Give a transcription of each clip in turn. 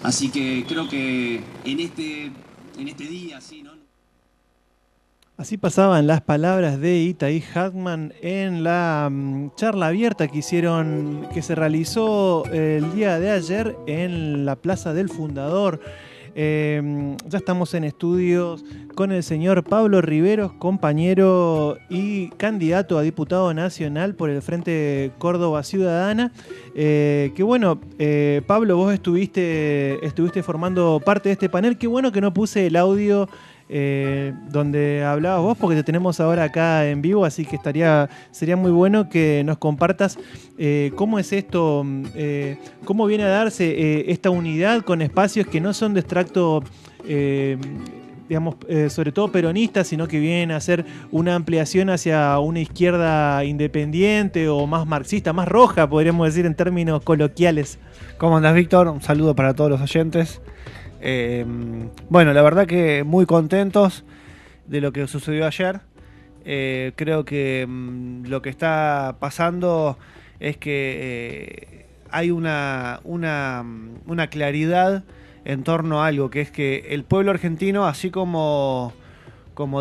Así que creo que en este día, sí, ¿no? Así pasaban las palabras de Itaí Hackman en la charla abierta que se realizó el día de ayer en la Plaza del Fundador. Ya estamos en estudios con el señor Pablo Riveros, compañero y candidato a diputado nacional por el Frente Córdoba Ciudadana. Que bueno, Pablo, vos estuviste formando parte de este panel. Qué bueno que no puse el audio donde hablabas vos, porque te tenemos ahora acá en vivo, así que sería muy bueno que nos compartas cómo es esto, cómo viene a darse esta unidad con espacios que no son de extracto, digamos, sobre todo peronista, sino que vienen a ser una ampliación hacia una izquierda independiente o más marxista, más roja, podríamos decir en términos coloquiales. ¿Cómo andás, Víctor? Un saludo para todos los oyentes. Bueno, la verdad que muy contentos de lo que sucedió ayer. Creo que lo que está pasando es que hay una claridad en torno a algo, que es que el pueblo argentino, así como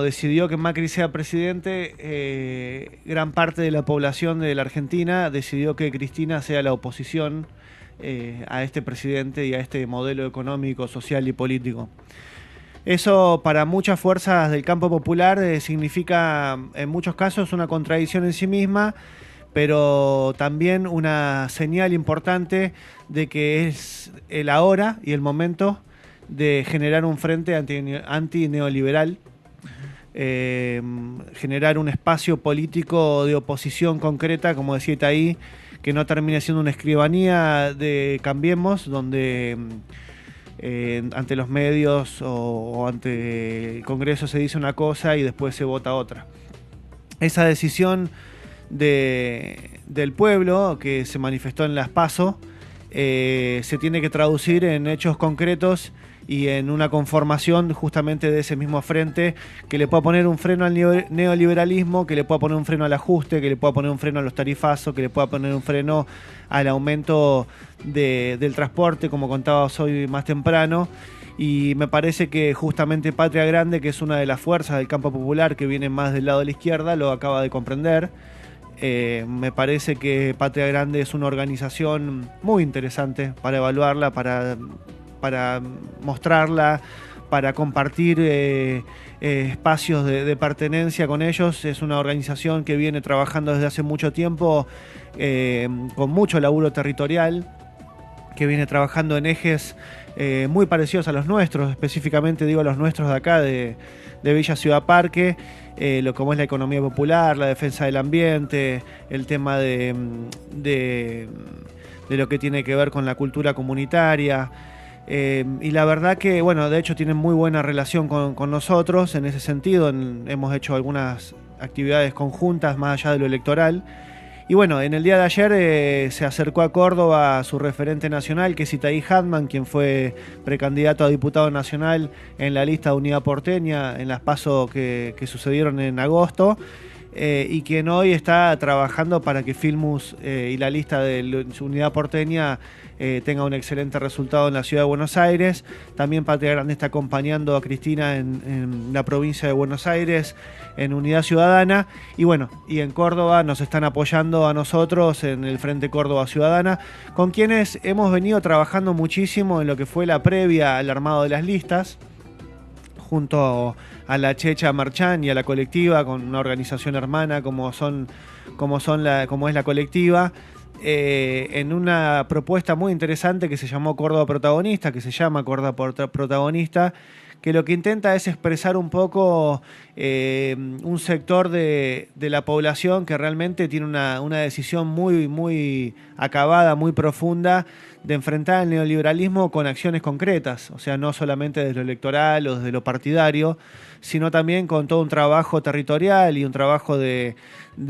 decidió que Macri sea presidente, gran parte de la población de la Argentina decidió que Cristina sea la oposición a este presidente y a este modelo económico, social y político. Eso para muchas fuerzas del campo popular significa en muchos casos una contradicción en sí misma, pero también una señal importante de que es el ahora y el momento de generar un frente anti-neoliberal, generar un espacio político de oposición concreta, como decía Itaí, que no termine siendo una escribanía de Cambiemos, donde ante los medios o ante el Congreso se dice una cosa y después se vota otra. Esa decisión del pueblo que se manifestó en las PASO se tiene que traducir en hechos concretos y en una conformación justamente de ese mismo frente que le pueda poner un freno al neoliberalismo, que le pueda poner un freno al ajuste, que le pueda poner un freno a los tarifazos, que le pueda poner un freno al aumento del transporte, como contabas hoy más temprano. Y me parece que justamente Patria Grande, que es una de las fuerzas del campo popular que viene más del lado de la izquierda, lo acaba de comprender. Me parece que Patria Grande es una organización muy interesante para evaluarla, para mostrarla, para compartir espacios de pertenencia con ellos. Es una organización que viene trabajando desde hace mucho tiempo con mucho laburo territorial, que viene trabajando en ejes muy parecidos a los nuestros, específicamente digo a los nuestros de acá, de Villa Ciudad Parque, como es la economía popular, la defensa del ambiente, el tema de lo que tiene que ver con la cultura comunitaria. Y la verdad que, bueno, de hecho tienen muy buena relación con nosotros en ese sentido. Hemos hecho algunas actividades conjuntas más allá de lo electoral. Y bueno, en el día de ayer se acercó a Córdoba su referente nacional, que es Itaí Hackman, quien fue precandidato a diputado nacional en la lista de Unidad Porteña, en las PASO que sucedieron en agosto, y quien hoy está trabajando para que Filmus y la lista de Unidad Porteña tenga un excelente resultado en la ciudad de Buenos Aires. También Patria Grande está acompañando a Cristina en la provincia de Buenos Aires en Unidad Ciudadana, y bueno, y en Córdoba nos están apoyando a nosotros en el Frente Córdoba Ciudadana, con quienes hemos venido trabajando muchísimo en lo que fue la previa al armado de las listas, junto a la Checha Marchán y a la colectiva, con una organización hermana como es la colectiva, en una propuesta muy interesante que se llamó Córdoba Protagonista, que se llama Córdoba Protagonista, que lo que intenta es expresar un poco un sector de la población que realmente tiene una decisión muy, muy acabada, muy profunda, de enfrentar el neoliberalismo con acciones concretas, o sea, no solamente desde lo electoral o desde lo partidario, sino también con todo un trabajo territorial y un trabajo de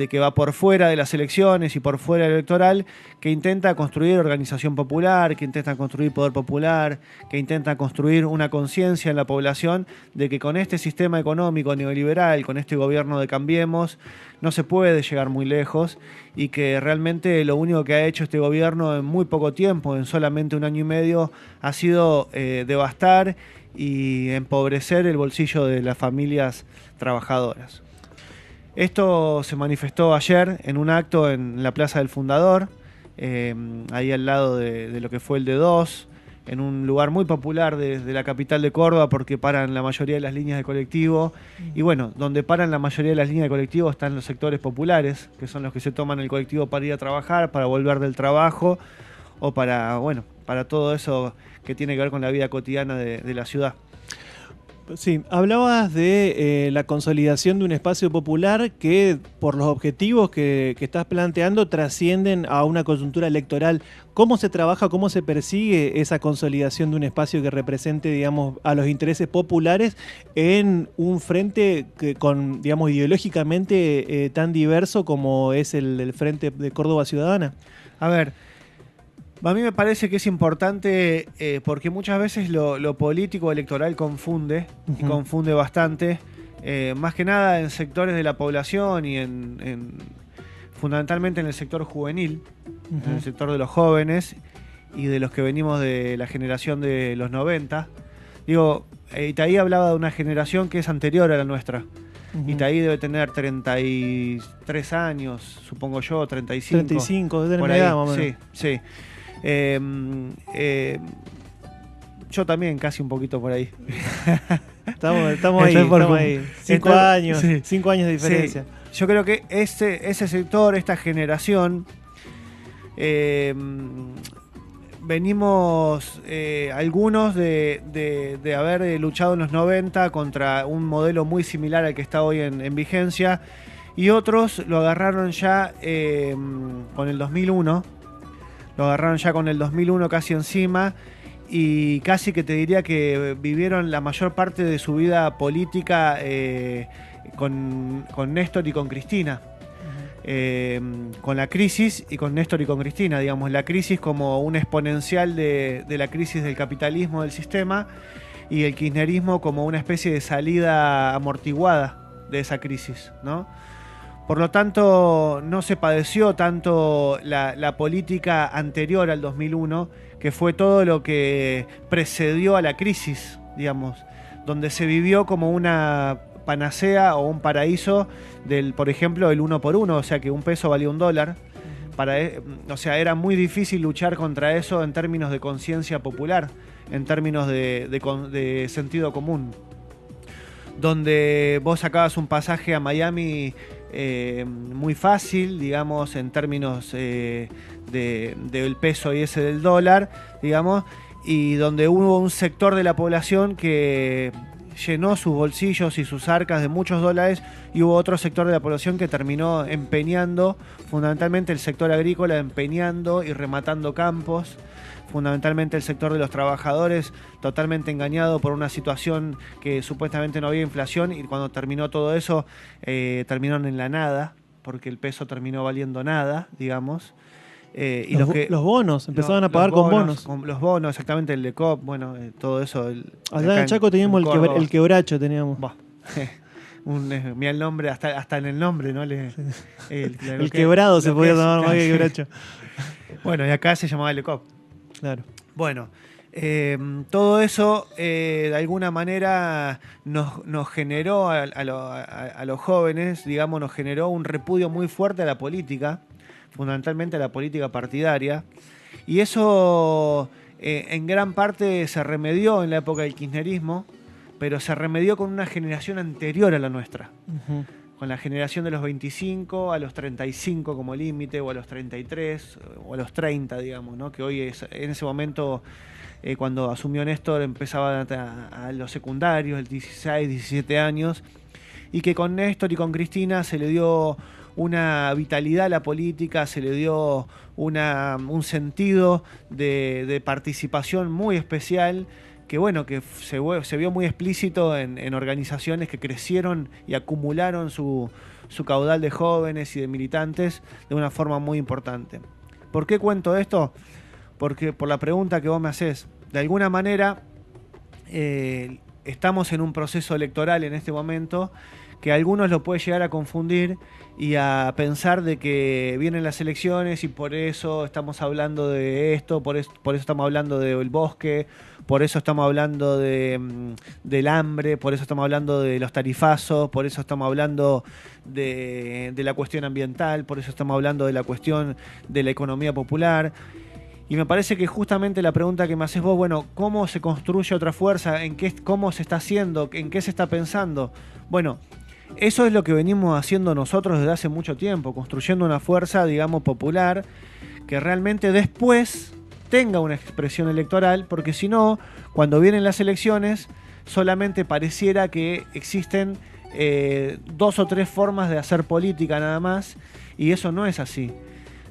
que va por fuera de las elecciones y por fuera del electoral, que intenta construir organización popular, que intenta construir poder popular, que intenta construir una conciencia en la población población de que con este sistema económico neoliberal, con este gobierno de Cambiemos, no se puede llegar muy lejos y que realmente lo único que ha hecho este gobierno en muy poco tiempo, en solamente 1 año y medio, ha sido devastar y empobrecer el bolsillo de las familias trabajadoras. Esto se manifestó ayer en un acto en la Plaza del Fundador, ahí al lado de lo que fue el D2, en un lugar muy popular de la capital de Córdoba, porque paran la mayoría de las líneas de colectivo. Y bueno, donde paran la mayoría de las líneas de colectivo están los sectores populares, que son los que se toman el colectivo para ir a trabajar, para volver del trabajo, o para todo eso que tiene que ver con la vida cotidiana de la ciudad. Sí, hablabas de la consolidación de un espacio popular que, por los objetivos que estás planteando, trascienden a una coyuntura electoral. ¿Cómo se trabaja, cómo se persigue esa consolidación de un espacio que represente, digamos, a los intereses populares en un frente con, digamos, ideológicamente tan diverso como es el Frente de Córdoba Ciudadana? A ver, a mí me parece que es importante porque muchas veces lo político electoral confunde, y confunde bastante, más que nada en sectores de la población y fundamentalmente en el sector juvenil, en el sector de los jóvenes y de los que venimos de la generación de los 90. Digo, Itaí hablaba de una generación que es anterior a la nuestra. Itaí debe tener 33 años, supongo yo, 35. 35, debe tener por mi ahí. edad, más o menos. Sí. Yo también, casi un poquito por ahí. Estamos ahí. 5 años, sí. 5 años de diferencia. Sí. Yo creo que ese sector, esta generación, venimos algunos de haber luchado en los 90 contra un modelo muy similar al que está hoy en vigencia, y otros lo agarraron ya con el 2001. Lo agarraron ya con el 2001 casi encima, y casi que te diría que vivieron la mayor parte de su vida política con Néstor y con Cristina. Con la crisis y con Néstor y con Cristina, digamos, la crisis como un exponencial de la crisis del capitalismo del sistema, y el kirchnerismo como una especie de salida amortiguada de esa crisis, ¿no? Por lo tanto, no se padeció tanto la política anterior al 2001, que fue todo lo que precedió a la crisis, digamos, donde se vivió como una panacea o un paraíso del, por ejemplo, el 1 por 1, o sea que un peso valía $1. O sea, era muy difícil luchar contra eso en términos de conciencia popular, en términos de sentido común. Donde vos sacabas un pasaje a Miami muy fácil, digamos, en términos del peso y ese del dólar, digamos, y donde hubo un sector de la población que llenó sus bolsillos y sus arcas de muchos dólares, y hubo otro sector de la población que terminó empeñando, fundamentalmente el sector agrícola, empeñando y rematando campos, fundamentalmente el sector de los trabajadores, totalmente engañado por una situación que supuestamente no había inflación, y cuando terminó todo eso, terminaron en la nada, porque el peso terminó valiendo nada, digamos. Y los bonos, empezaban a pagar con bonos. Los bonos, exactamente, el Lecop, bueno, todo eso. Allá en Chaco teníamos el quebracho, teníamos. Mira el nombre, hasta en el nombre, ¿no? El quebrado se podía llamar más que quebracho. Bueno, y acá se llamaba Lecop. Claro. Bueno, todo eso de alguna manera nos generó a los jóvenes, digamos, nos generó un repudio muy fuerte a la política, fundamentalmente a la política partidaria, y eso en gran parte se remedió en la época del kirchnerismo, pero se remedió con una generación anterior a la nuestra. Con la generación de los 25 a los 35 como límite, o a los 33, o a los 30, digamos, ¿no? Que hoy en ese momento, cuando asumió Néstor, empezaba a los secundarios, el 16, 17 años, y que con Néstor y con Cristina se le dio una vitalidad a la política, se le dio un sentido de participación muy especial, que bueno, que se vio muy explícito en organizaciones que crecieron y acumularon su caudal de jóvenes y de militantes de una forma muy importante. ¿Por qué cuento esto? Porque por la pregunta que vos me hacés, de alguna manera estamos en un proceso electoral en este momento que a algunos lo puede llegar a confundir y a pensar de que vienen las elecciones y por eso estamos hablando de esto, por eso estamos hablando del bosque, por eso estamos hablando del hambre, por eso estamos hablando de los tarifazos, por eso estamos hablando de la cuestión ambiental, por eso estamos hablando de la cuestión de la economía popular. Y me parece que justamente la pregunta que me haces vos, bueno, ¿cómo se construye otra fuerza? ¿Cómo se está haciendo? ¿En qué se está pensando? Bueno, eso es lo que venimos haciendo nosotros desde hace mucho tiempo, construyendo una fuerza, digamos, popular, que realmente después tenga una expresión electoral, porque si no, cuando vienen las elecciones, solamente pareciera que existen 2 o 3 formas de hacer política nada más, y eso no es así.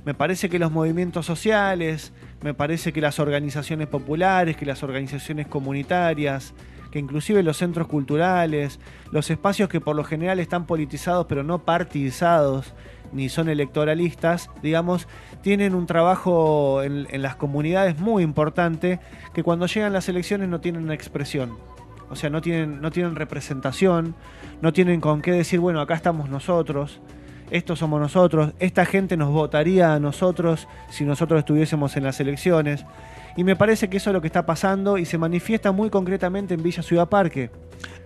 Me parece que los movimientos sociales, me parece que las organizaciones populares, que las organizaciones comunitarias, que inclusive los centros culturales, los espacios que por lo general están politizados pero no partidizados ni son electoralistas, digamos, tienen un trabajo en las comunidades muy importante que cuando llegan las elecciones no tienen una expresión. O sea, no tienen representación, no tienen con qué decir, bueno, acá estamos nosotros, estos somos nosotros, esta gente nos votaría a nosotros si nosotros estuviésemos en las elecciones. Y me parece que eso es lo que está pasando y se manifiesta muy concretamente en Villa Ciudad Parque.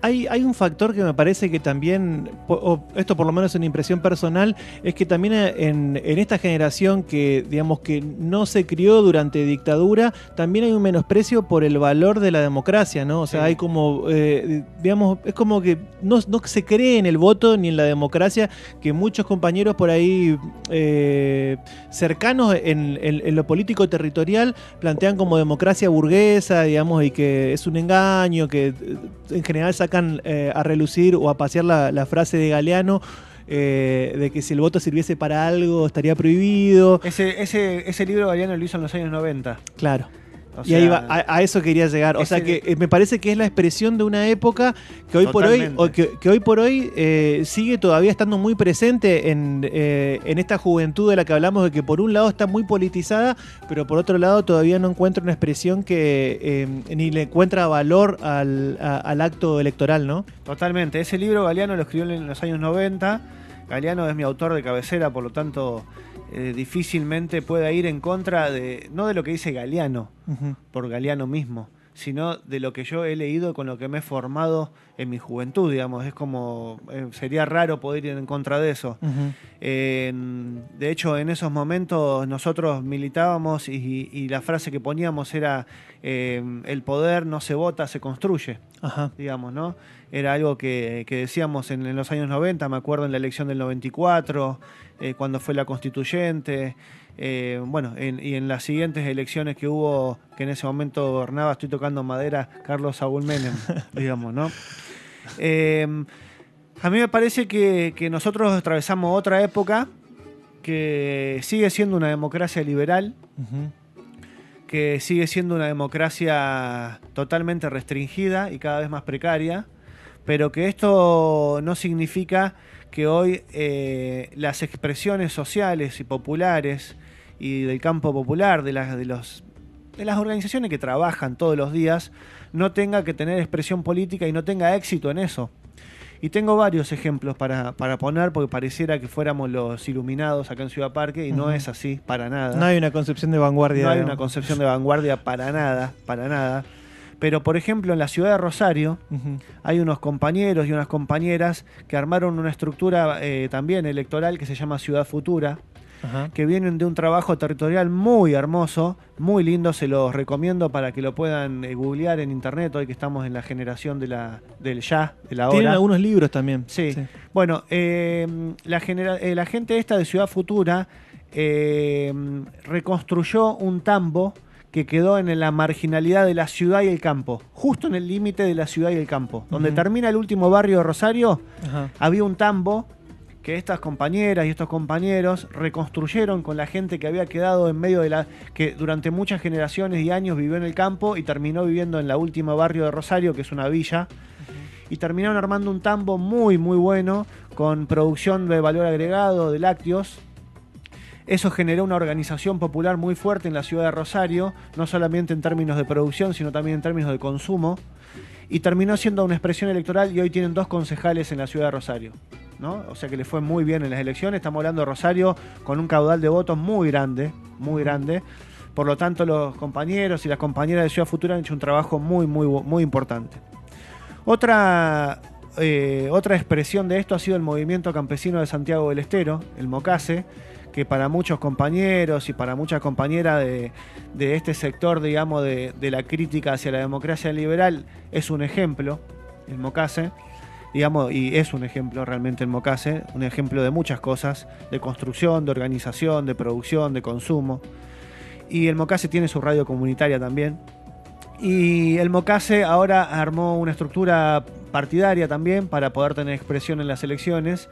Hay un factor que me parece que también, o esto por lo menos es una impresión personal, es que también en esta generación que, digamos, que no se crió durante dictadura, también hay un menosprecio por el valor de la democracia, ¿no? O sea, hay como, digamos, es como que no se cree en el voto ni en la democracia, que muchos compañeros por ahí cercanos en lo político territorial plantean como democracia burguesa, digamos, y que es un engaño, que en general sacan a relucir o a pasear la frase de Galeano de que si el voto sirviese para algo estaría prohibido. Ese libro Galeano lo hizo en los años 90. Claro. O y ahí a eso quería llegar. O sea que me parece que es la expresión de una época que hoy por hoy sigue todavía estando muy presente en esta juventud de la que hablamos, de que por un lado está muy politizada, pero por otro lado todavía no encuentra una expresión que ni le encuentra valor al acto electoral, ¿no? Totalmente. Ese libro Galeano lo escribió en los años 90. Galeano es mi autor de cabecera, por lo tanto difícilmente pueda ir en contra no de lo que dice Galeano, por Galeano mismo, sino de lo que yo he leído, con lo que me he formado en mi juventud, digamos. Es como, sería raro poder ir en contra de eso. De hecho, en esos momentos nosotros militábamos y la frase que poníamos era el poder no se vota, se construye. Digamos, ¿no? Era algo que decíamos en los años 90, me acuerdo en la elección del 94, cuando fue la constituyente, y en las siguientes elecciones que hubo, que en ese momento gobernaba, estoy tocando madera, Carlos Saúl Menem, digamos, ¿no? A mí me parece que nosotros atravesamos otra época que sigue siendo una democracia liberal, que sigue siendo una democracia totalmente restringida y cada vez más precaria, pero que esto no significa que hoy las expresiones sociales y populares y del campo popular, de las organizaciones que trabajan todos los días, no tenga que tener expresión política y no tenga éxito en eso. Y tengo varios ejemplos para poner, porque pareciera que fuéramos los iluminados acá en Ciudad Parque, y no es así, para nada. No hay una concepción de vanguardia. No hay una concepción de vanguardia para nada, para nada. Pero, por ejemplo, en la ciudad de Rosario hay unos compañeros y unas compañeras que armaron una estructura también electoral que se llama Ciudad Futura, que vienen de un trabajo territorial muy hermoso, muy lindo. Se los recomiendo para que lo puedan googlear en internet, hoy que estamos en la generación de la hora. Tienen algunos libros también. Sí. Bueno, la gente esta de Ciudad Futura reconstruyó un tambo que quedó en la marginalidad de la ciudad y el campo, justo en el límite de la ciudad y el campo. Donde termina el último barrio de Rosario, había un tambo que estas compañeras y estos compañeros reconstruyeron con la gente que había quedado en medio de que durante muchas generaciones y años vivió en el campo y terminó viviendo en la última barrio de Rosario, que es una villa, y terminaron armando un tambo muy, muy bueno, con producción de valor agregado, de lácteos. Eso generó una organización popular muy fuerte en la ciudad de Rosario, no solamente en términos de producción, sino también en términos de consumo. y terminó siendo una expresión electoral y hoy tienen 2 concejales en la ciudad de Rosario, ¿no? O sea que le fue muy bien en las elecciones. Estamos hablando de Rosario con un caudal de votos muy grande, muy grande. Por lo tanto, los compañeros y las compañeras de Ciudad Futura han hecho un trabajo muy importante. Otra expresión de esto ha sido el movimiento campesino de Santiago del Estero, el MOCASE, que para muchos compañeros y para muchas compañeras de este sector, digamos, de la crítica hacia la democracia liberal, es un ejemplo, el MOCASE, digamos, y es un ejemplo realmente el MOCASE, un ejemplo de muchas cosas, de construcción, de organización, de producción, de consumo. Y el MOCASE tiene su radio comunitaria también. Y el MOCASE ahora armó una estructura partidaria también para poder tener expresión en las elecciones.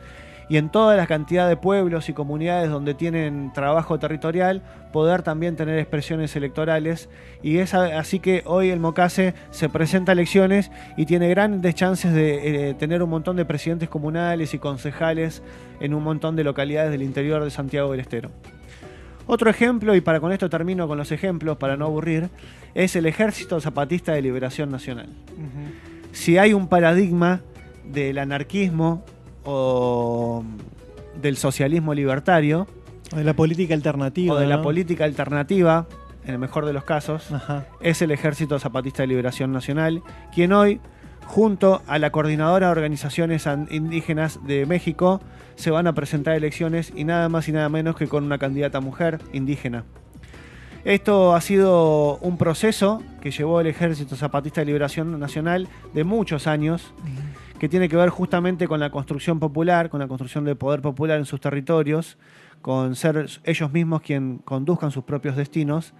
Y en toda la cantidad de pueblos y comunidades donde tienen trabajo territorial, poder también tener expresiones electorales. Y es así que hoy el MOCASE se presenta a elecciones y tiene grandes chances de tener un montón de presidentes comunales y concejales en un montón de localidades del interior de Santiago del Estero. Otro ejemplo, y con esto termino con los ejemplos para no aburrir, es el Ejército Zapatista de Liberación Nacional. Si hay un paradigma del anarquismo o del socialismo libertario, o de la política alternativa, o de la política alternativa, en el mejor de los casos, es el Ejército Zapatista de Liberación Nacional, quien hoy, junto a la Coordinadora de Organizaciones Indígenas de México, se van a presentar elecciones y nada más y nada menos que con una candidata mujer indígena. Esto ha sido un proceso que llevó el Ejército Zapatista de Liberación Nacional de muchos años, que tiene que ver justamente con la construcción popular, con la construcción de poder popular en sus territorios, con ser ellos mismos quien conduzcan sus propios destinos,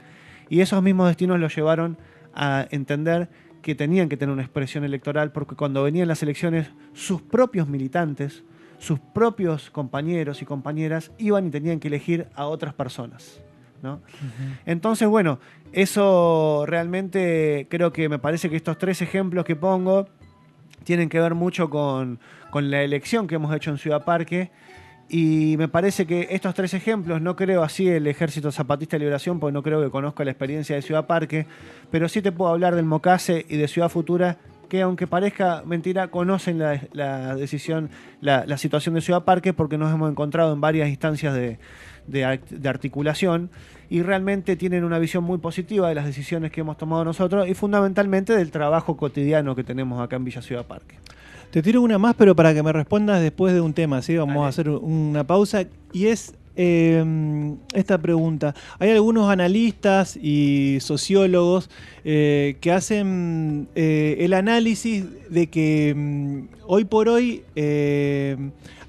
y esos mismos destinos los llevaron a entender que tenían que tener una expresión electoral, porque cuando venían las elecciones, sus propios militantes, sus propios compañeros y compañeras iban y tenían que elegir a otras personas, ¿no? Entonces, bueno, eso realmente creo que me parece que estos 3 ejemplos que pongo tienen que ver mucho con la elección que hemos hecho en Ciudad Parque. Y me parece que estos 3 ejemplos, no creo así el Ejército Zapatista de Liberación, porque no creo que conozca la experiencia de Ciudad Parque, pero sí te puedo hablar del MOCASE y de Ciudad Futura, que aunque parezca mentira, conocen la decisión, la situación de Ciudad Parque, porque nos hemos encontrado en varias instancias de articulación y realmente tienen una visión muy positiva de las decisiones que hemos tomado nosotros y fundamentalmente del trabajo cotidiano que tenemos acá en Villa Ciudad Parque. Te tiro una más, pero para que me respondas después de un tema, ¿sí? Vamos a hacer una pausa y es esta pregunta. Hay algunos analistas y sociólogos que hacen el análisis de que hoy por hoy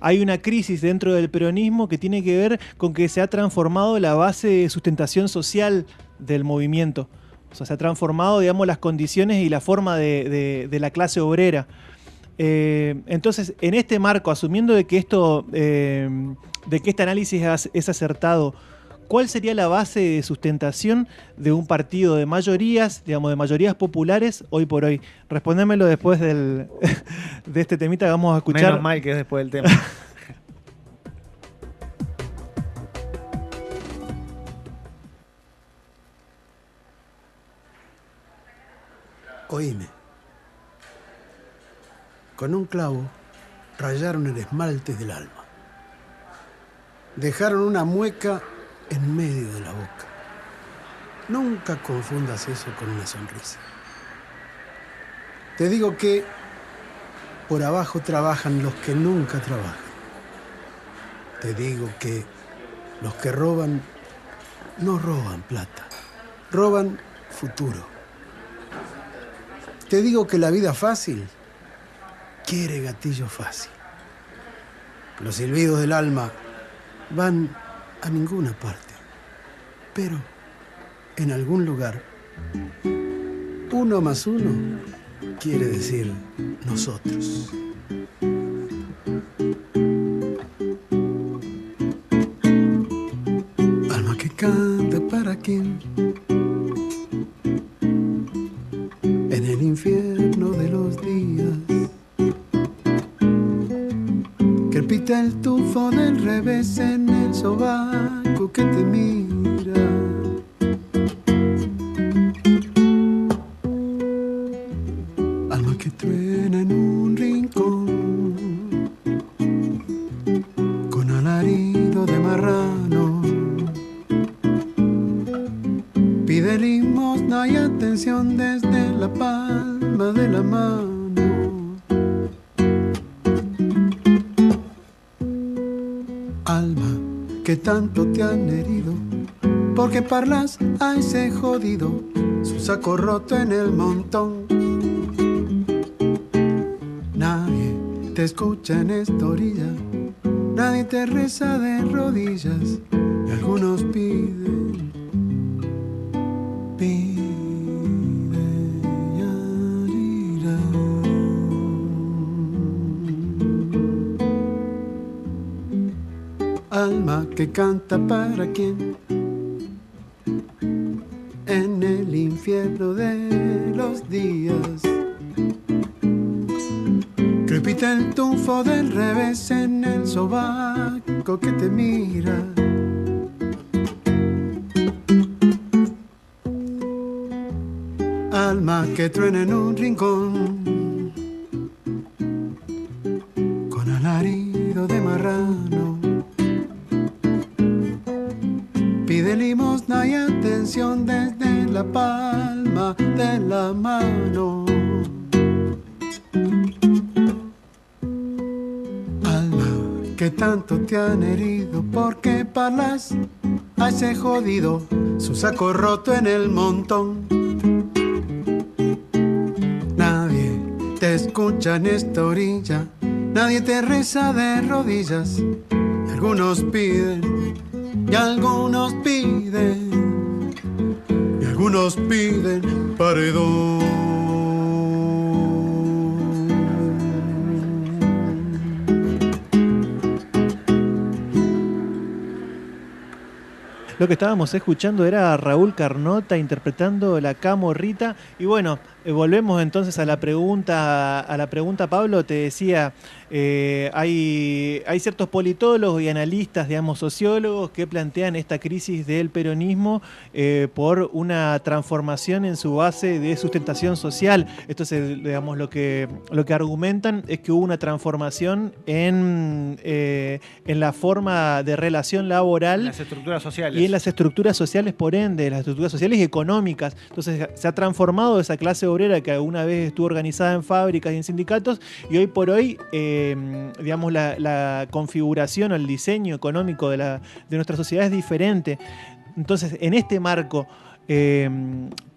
hay una crisis dentro del peronismo que tiene que ver con que se ha transformado la base de sustentación social del movimiento. O sea, se ha transformado, digamos, las condiciones y la forma de la clase obrera. Entonces, en este marco, asumiendo de que este análisis es acertado, ¿cuál sería la base de sustentación de un partido de mayorías, digamos, de mayorías populares hoy por hoy? Respondémelo después de este temita que vamos a escuchar. Menos mal que es después del tema. Oíme. Con un clavo rayaron el esmalte del alma. Dejaron una mueca en medio de la boca. Nunca confundas eso con una sonrisa. Te digo que por abajo trabajan los que nunca trabajan. Te digo que los que roban no roban plata, roban futuro. Te digo que la vida fácil quiere gatillo fácil. Los silbidos del alma van a ninguna parte, pero en algún lugar 1 más 1 quiere decir nosotros. Alma que canta para quién, en el infierno de los días. Crepita el tufo del revés en el sobaco que te mira. Alma que que truena en un rincón, con alarido de marrano, pide limosna y atención desde la palma de la mano. Alma, que tanto te han herido, porque parlas a ese jodido, su saco roto en el montón. Nadie te escucha en esta orilla, nadie te reza de rodillas, y algunos piden, yarirá. Alma que canta para quién, en el infierno de los días. Crepita el tufo del revés en el sobaco que te mira. Alma que truena en un rincón, con alarido de marrano, pide limosna y atención desde la palma de la mano. Alma, que tanto te han herido, porque parlas a ese jodido, su saco roto en el montón. Nadie te escucha en esta orilla, nadie te reza de rodillas, y algunos piden, y algunos piden, y algunos piden paredón. Lo que estábamos escuchando era a Raúl Carnota interpretando La Camorrita. Y bueno, volvemos entonces a la pregunta, Pablo. Te decía, hay ciertos politólogos y analistas, digamos, sociólogos, que plantean esta crisis del peronismo por una transformación en su base de sustentación social. Entonces, digamos, lo que argumentan es que hubo una transformación en la forma de relación laboral. En las estructuras sociales. Y en las estructuras sociales, por ende, las estructuras sociales y económicas. Entonces, se ha transformado esa clase obrera que alguna vez estuvo organizada en fábricas y en sindicatos, y hoy por hoy, digamos, la configuración o el diseño económico de nuestra sociedad es diferente. Entonces, en este marco,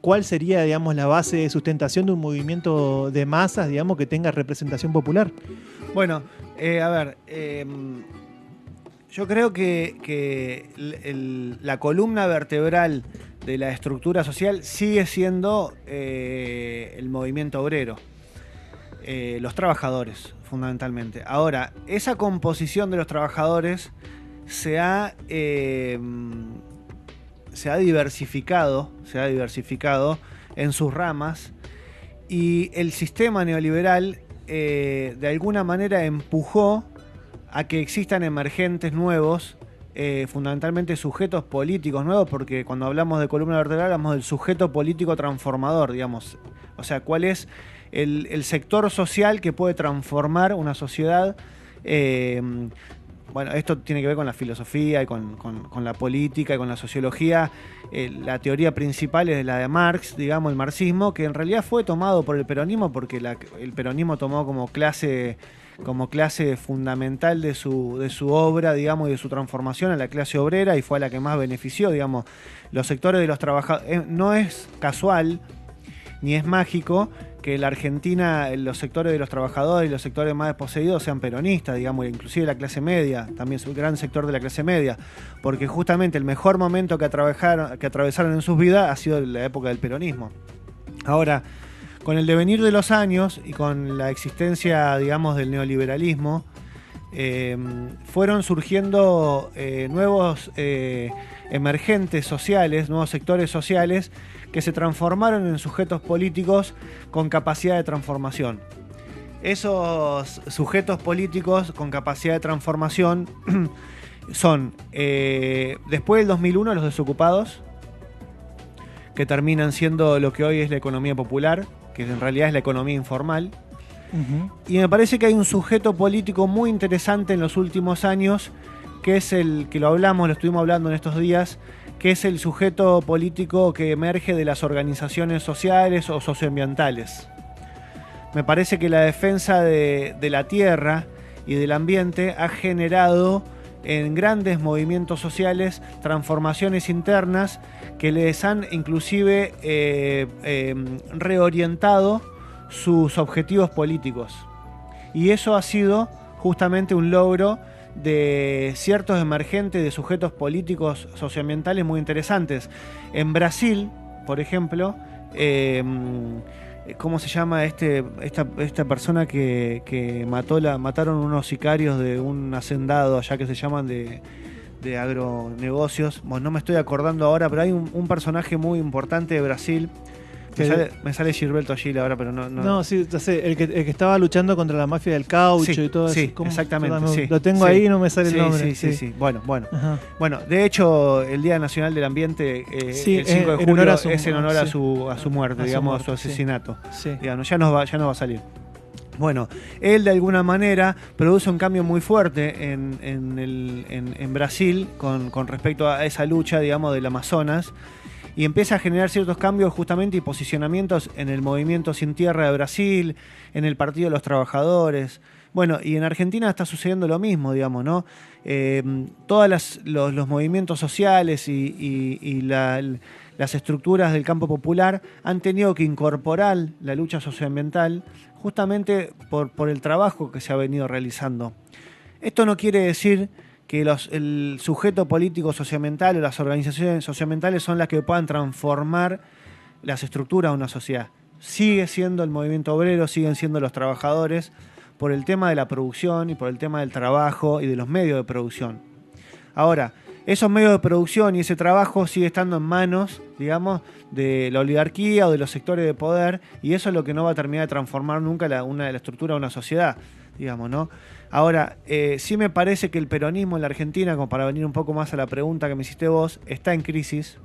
¿cuál sería, digamos, la base de sustentación de un movimiento de masas, digamos, que tenga representación popular? Bueno, a ver, yo creo que la columna vertebral de la estructura social sigue siendo el movimiento obrero, los trabajadores, fundamentalmente. Ahora, esa composición de los trabajadores se ha diversificado en sus ramas, y el sistema neoliberal de alguna manera empujó a que existan emergentes nuevos, fundamentalmente sujetos políticos nuevos, porque cuando hablamos de columna vertebral hablamos del sujeto político transformador, digamos. O sea, cuál es el sector social que puede transformar una sociedad. Bueno, esto tiene que ver con la filosofía y con la política y con la sociología. La teoría principal es la de Marx, digamos, el marxismo, que en realidad fue tomado por el peronismo, porque el peronismo tomó como clase fundamental de su obra, digamos, y de su transformación a la clase obrera, y fue a la que más benefició, digamos, los sectores de los trabajadores. No es casual ni es mágico que en la Argentina los sectores de los trabajadores y los sectores más desposeídos sean peronistas, digamos, inclusive la clase media, también es un gran sector de la clase media, porque justamente el mejor momento que atravesaron en sus vidas ha sido la época del peronismo. Ahora, con el devenir de los años y con la existencia, digamos, del neoliberalismo, fueron surgiendo nuevos emergentes sociales, nuevos sectores sociales que se transformaron en sujetos políticos con capacidad de transformación. Esos sujetos políticos con capacidad de transformación son, después del 2001, los desocupados, que terminan siendo lo que hoy es la economía popular, que en realidad es la economía informal. Ujú. Y me parece que hay un sujeto político muy interesante en los últimos años, que es el que lo estuvimos hablando en estos días, que es el sujeto político que emerge de las organizaciones sociales o socioambientales. Me parece que la defensa de la tierra y del ambiente ha generado en grandes movimientos sociales transformaciones internas que les han inclusive reorientado sus objetivos políticos. Y eso ha sido justamente un logro de ciertos emergentes de sujetos políticos socioambientales muy interesantes. En Brasil, por ejemplo, ¿cómo se llama esta persona que mataron unos sicarios de un hacendado allá que se llaman de agronegocios? Bueno, no me estoy acordando ahora, pero hay un personaje muy importante de Brasil. Me sale Gilberto Gil ahora, pero no. No, sí, ya sé, el que estaba luchando contra la mafia del caucho y todo eso. Sí, exactamente. Sí, lo tengo ahí y no me sale el nombre. Sí. Bueno. Ajá. Bueno, de hecho, el Día Nacional del Ambiente, el 5 de julio, es en honor a su muerte, digamos, a su asesinato. Sí. Digamos, ya no va a salir. Bueno, él de alguna manera produce un cambio muy fuerte en Brasil con respecto a esa lucha, digamos, del Amazonas. Y empieza a generar ciertos cambios justamente y posicionamientos en el movimiento Sin Tierra de Brasil, en el Partido de los Trabajadores. Bueno, y en Argentina está sucediendo lo mismo, digamos, ¿no? Todos los movimientos sociales y las estructuras del campo popular han tenido que incorporar la lucha socioambiental justamente por el trabajo que se ha venido realizando. Esto no quiere decir que el sujeto político socioambiental o las organizaciones socioambientales son las que puedan transformar las estructuras de una sociedad. Sigue siendo el movimiento obrero, siguen siendo los trabajadores, por el tema de la producción y por el tema del trabajo y de los medios de producción. Ahora, esos medios de producción y ese trabajo sigue estando en manos, digamos, de la oligarquía o de los sectores de poder, y eso es lo que no va a terminar de transformar nunca la estructura de una sociedad, digamos, ¿no? Ahora, sí me parece que el peronismo en la Argentina, como para venir un poco más a la pregunta que me hiciste vos, está en crisis,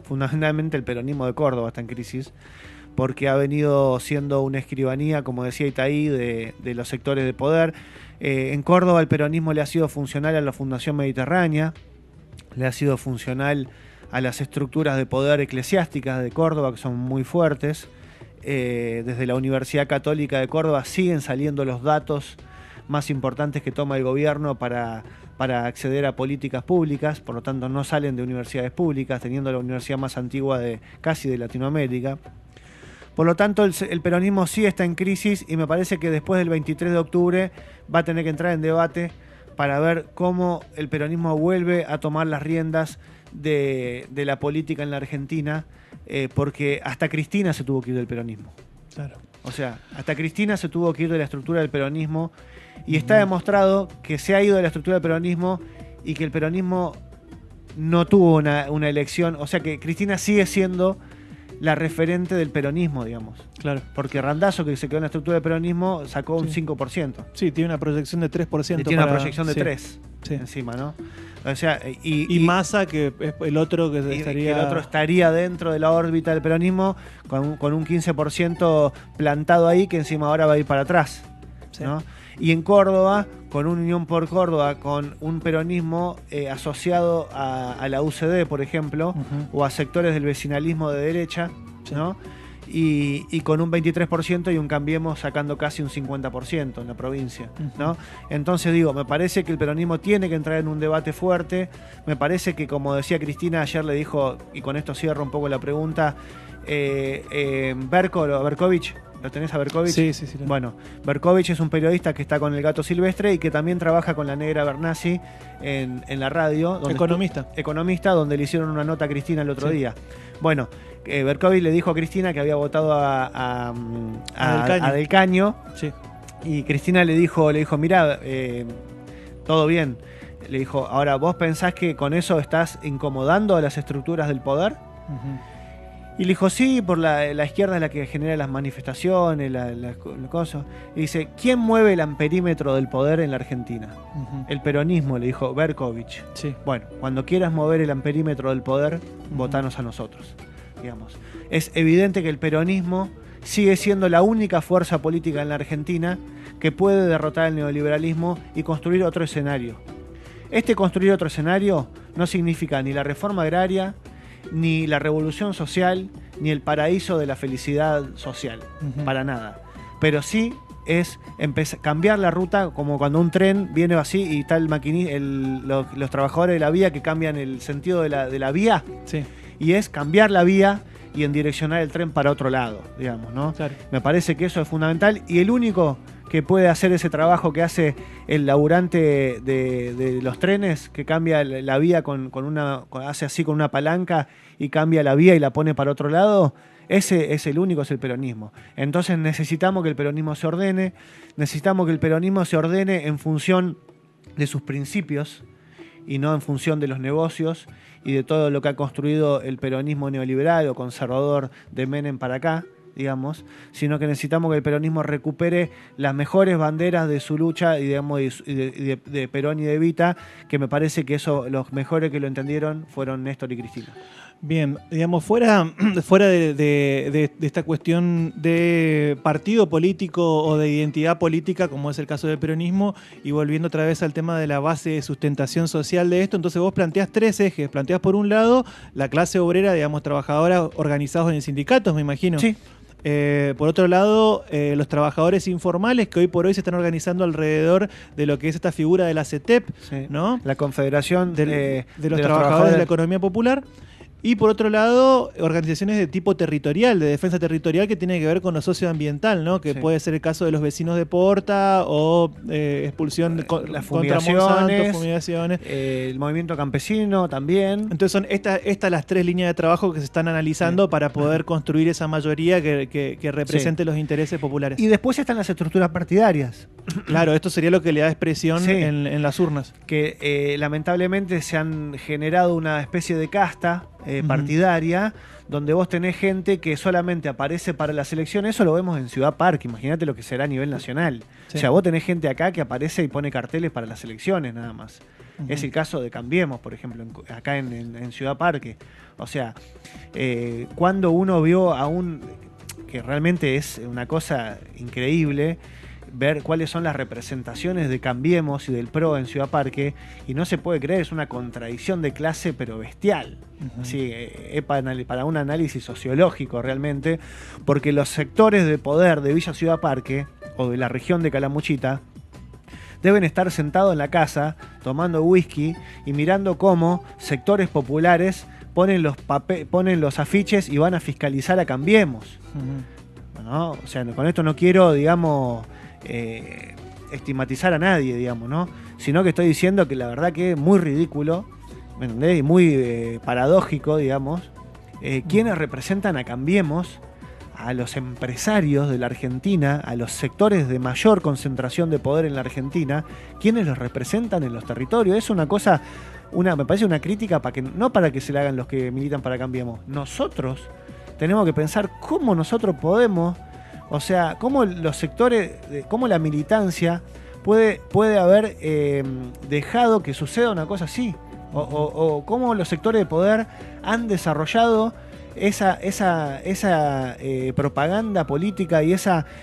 fundamentalmente el peronismo de Córdoba está en crisis, porque ha venido siendo una escribanía, como decía Itaí, de los sectores de poder. En Córdoba el peronismo le ha sido funcional a la Fundación Mediterránea, le ha sido funcional a las estructuras de poder eclesiásticas de Córdoba, que son muy fuertes. Desde la Universidad Católica de Córdoba siguen saliendo los datos más importantes que toma el gobierno para acceder a políticas públicas, por lo tanto no salen de universidades públicas, teniendo la universidad más antigua casi de Latinoamérica. Por lo tanto, el peronismo sí está en crisis y me parece que después del 23 de octubre va a tener que entrar en debate para ver cómo el peronismo vuelve a tomar las riendas de la política en la Argentina, porque hasta Cristina se tuvo que ir del peronismo. Claro. O sea, hasta Cristina se tuvo que ir de la estructura del peronismo y está demostrado que se ha ido de la estructura del peronismo y que el peronismo no tuvo una elección. O sea que Cristina sigue siendo la referente del peronismo, digamos. Claro. Porque Randazzo, que se quedó en la estructura del peronismo, sacó un 5%. Sí, tiene una proyección de 3%. Tiene una proyección de 3 encima, ¿no? O sea, y Massa, que es el otro que estaría... Que el otro estaría dentro de la órbita del peronismo con un 15% plantado ahí, que encima ahora va a ir para atrás, ¿no? Y en Córdoba, con una Unión por Córdoba, con un peronismo asociado a la UCD, por ejemplo, o a sectores del vecinalismo de derecha, ¿no? Y con un 23% y un Cambiemos sacando casi un 50% en la provincia, ¿no? Entonces digo, me parece que el peronismo tiene que entrar en un debate fuerte. Me parece que, como decía Cristina, ayer le dijo, y con esto cierro un poco la pregunta, Berkovich, ¿lo tenés a Berkovich? Sí. Bueno, Berkovich es un periodista que está con el Gato Silvestre y que también trabaja con la Negra Bernasi en la radio. Economista, donde le hicieron una nota a Cristina el otro día. Bueno, Berkovich le dijo a Cristina que había votado a Del Caño. Sí. Y Cristina le dijo, mirá, todo bien. Le dijo, ahora, ¿vos pensás que con eso estás incomodando a las estructuras del poder? Y le dijo, sí, por la izquierda es la que genera las manifestaciones, las cosas. Y dice, ¿quién mueve el amperímetro del poder en la Argentina? El peronismo, le dijo Berkovich. Sí. Bueno, cuando quieras mover el amperímetro del poder, votanos a nosotros. digamos. Es evidente que el peronismo sigue siendo la única fuerza política en la Argentina que puede derrotar el neoliberalismo y construir otro escenario. Construir otro escenario no significa ni la reforma agraria, ni la revolución social, ni el paraíso de la felicidad social, para nada. Pero sí es cambiar la ruta, como cuando un tren viene así y está los trabajadores de la vía que cambian el sentido de la vía, Sí. y es cambiar la vía y en direccionar el tren para otro lado, digamos, ¿no? Claro. Me parece que eso es fundamental, y el único que puede hacer ese trabajo que hace el laburante de los trenes, que cambia la vía hace así con una palanca y cambia la vía y la pone para otro lado, ese es el único, es el peronismo. Entonces necesitamos que el peronismo se ordene, en función de sus principios y no en función de los negocios y de todo lo que ha construido el peronismo neoliberal o conservador de Menem para acá, digamos, sino que necesitamos que el peronismo recupere las mejores banderas de su lucha y, digamos, de Perón y de Evita, que me parece que los mejores que lo entendieron fueron Néstor y Cristina. Bien, digamos, fuera de esta cuestión de partido político o de identidad política, como es el caso del peronismo, y volviendo otra vez al tema de la base de sustentación social de esto, entonces vos planteás tres ejes. Planteás por un lado la clase obrera, digamos, trabajadora organizados en sindicatos, me imagino. Sí. Por otro lado, los trabajadores informales que hoy por hoy se están organizando alrededor de lo que es esta figura de la CETEP, Sí. ¿no? La Confederación de los Trabajadores de la Economía Popular. Y por otro lado, organizaciones de tipo territorial, de defensa territorial, que tiene que ver con lo socioambiental, ¿no? Que Sí. puede ser el caso de los vecinos de Porta o expulsión Las contra fumigaciones, Monsanto, fumigaciones. El movimiento campesino también. Entonces son estas las tres líneas de trabajo que se están analizando para poder construir esa mayoría que represente los intereses populares. Y después están las estructuras partidarias, Claro, esto sería lo que le da expresión Sí. en las urnas. que lamentablemente se han generado una especie de casta partidaria, donde vos tenés gente que solamente aparece para las elecciones. Eso lo vemos en Ciudad Parque, imagínate lo que será a nivel nacional. Sí. O sea, vos tenés gente acá que aparece y pone carteles para las elecciones nada más. Es el caso de Cambiemos, por ejemplo, acá en Ciudad Parque. O sea, cuando uno vio que realmente es una cosa increíble, ver cuáles son las representaciones de Cambiemos y del PRO en Ciudad Parque, y no se puede creer, es una contradicción de clase pero bestial. Así, para un análisis sociológico realmente, porque los sectores de poder de Villa Ciudad Parque o de la región de Calamuchita deben estar sentados en la casa tomando whisky y mirando cómo sectores populares ponen los afiches y van a fiscalizar a Cambiemos. ¿No? O sea, con esto no quiero, digamos, estigmatizar a nadie, digamos, ¿no? Sino que estoy diciendo que la verdad que es muy ridículo, ¿me entendés? Y muy paradójico, digamos, quienes representan a Cambiemos, a los empresarios de la Argentina, a los sectores de mayor concentración de poder en la Argentina, quienes los representan en los territorios. Es una cosa, me parece una crítica no para que se la hagan los que militan para Cambiemos. Nosotros tenemos que pensar cómo nosotros podemos, o sea, cómo los sectores, cómo la militancia puede haber dejado que suceda una cosa así, o cómo los sectores de poder han desarrollado esa propaganda política y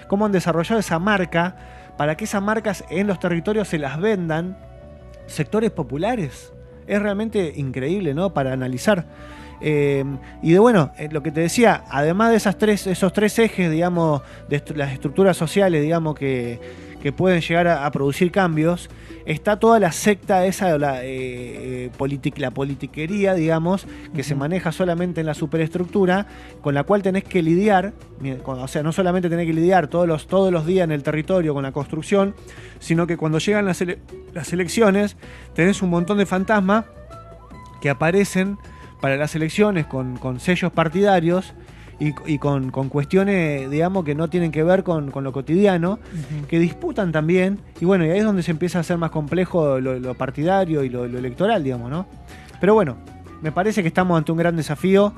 cómo han desarrollado esa marca para que esas marcas en los territorios se las vendan sectores populares. Es realmente increíble, ¿no? Para analizar. Y lo que te decía, además de esos tres ejes, digamos, de las estructuras sociales, digamos, que pueden llegar a producir cambios, está toda la secta esa, la politiquería, digamos, que se maneja solamente en la superestructura, con la cual tenés que lidiar, o sea, no solamente tenés que lidiar todos los días en el territorio con la construcción, sino que cuando llegan las elecciones tenés un montón de fantasmas que aparecen para las elecciones con sellos partidarios y con cuestiones, digamos, que no tienen que ver con lo cotidiano, que disputan también, y bueno, y ahí es donde se empieza a hacer más complejo lo partidario y lo electoral, digamos, ¿no? Pero bueno, me parece que estamos ante un gran desafío,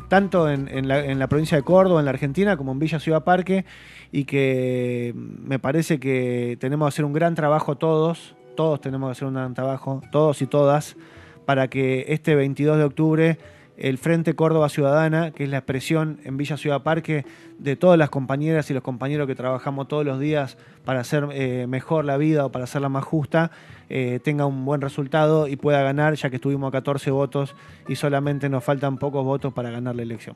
tanto en la provincia de Córdoba, en la Argentina, como en Villa Ciudad Parque, y que me parece que tenemos que hacer un gran trabajo todos tenemos que hacer un gran trabajo, todos y todas, para que este 22 de octubre el Frente Córdoba Ciudadana, que es la expresión en Villa Ciudad Parque de todas las compañeras y los compañeros que trabajamos todos los días para hacer mejor la vida o para hacerla más justa, tenga un buen resultado y pueda ganar, ya que estuvimos a 14 votos y solamente nos faltan pocos votos para ganar la elección.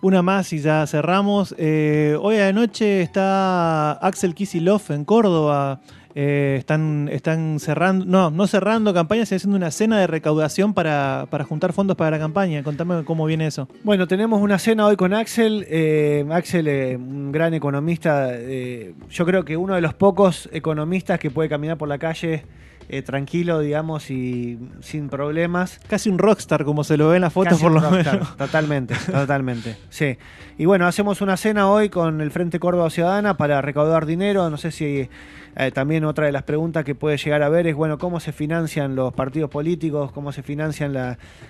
Una más y ya cerramos. Hoy a la noche está Axel Kicillof en Córdoba. Están cerrando, no cerrando campañas, sino haciendo una cena de recaudación para juntar fondos para la campaña. Contame cómo viene eso. Bueno, tenemos una cena hoy con Axel. Axel, un gran economista. Yo creo que uno de los pocos economistas que puede caminar por la calle tranquilo, digamos, y sin problemas. Casi un rockstar, como se lo ve en las fotos, por lo menos. Totalmente, totalmente. Sí. Y bueno, hacemos una cena hoy con el Frente Córdoba Ciudadana para recaudar dinero. No sé si también otra de las preguntas que puede llegar a ver es, bueno, cómo se financian los partidos políticos, cómo se financian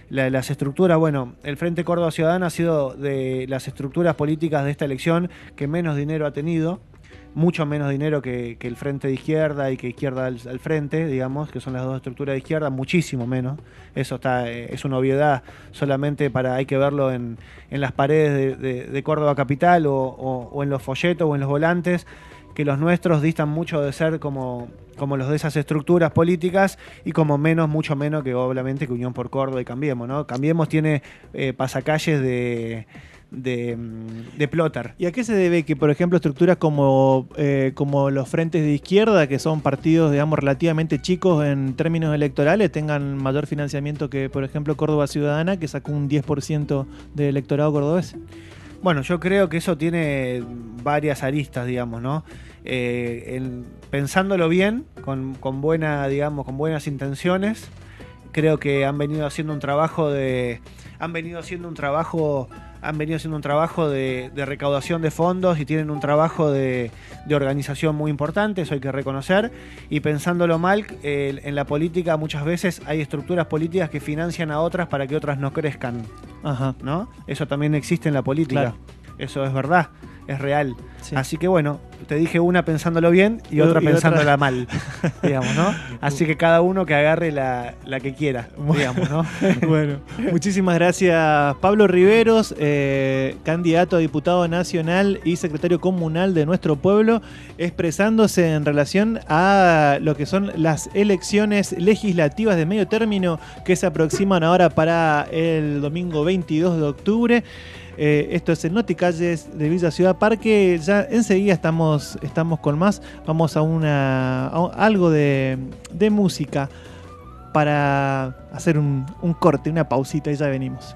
las estructuras. Bueno, el Frente Córdoba Ciudadana ha sido de las estructuras políticas de esta elección que menos dinero ha tenido. Mucho menos dinero que el Frente de Izquierda y que Izquierda al Frente, digamos, que son las dos estructuras de izquierda, muchísimo menos. Eso es una obviedad, solamente hay que verlo en las paredes de Córdoba Capital o en los folletos o en los volantes, que los nuestros distan mucho de ser como los de esas estructuras políticas y mucho menos que obviamente que Unión por Córdoba y Cambiemos, ¿no? Cambiemos tiene pasacalles de plotter. ¿Y a qué se debe que, por ejemplo, estructuras como los frentes de izquierda, que son partidos, digamos, relativamente chicos en términos electorales, tengan mayor financiamiento que, por ejemplo, Córdoba Ciudadana, que sacó un 10% del electorado cordobés? Bueno, yo creo que eso tiene varias aristas, digamos, ¿no? Pensándolo bien, con buenas intenciones, creo que han venido haciendo un trabajo de recaudación de fondos y tienen un trabajo de organización muy importante, eso hay que reconocer. Y pensándolo mal, en la política muchas veces hay estructuras políticas que financian a otras para que otras no crezcan. Ajá. ¿No? Eso también existe en la política. Claro. Eso es verdad, es real. Sí. Así que bueno, te dije una pensándolo bien y otra pensándola mal, digamos, ¿no? Así que cada uno que agarre la que quiera, digamos, ¿no? Bueno, muchísimas gracias, Pablo Riveros, candidato a diputado nacional y secretario comunal de nuestro pueblo, expresándose en relación a lo que son las elecciones legislativas de medio término que se aproximan ahora para el domingo 22 de octubre. Esto es en Noticalles de Villa Ciudad Parque. Ya enseguida estamos con más. Vamos a algo de música para hacer un corte, una pausita y ya venimos.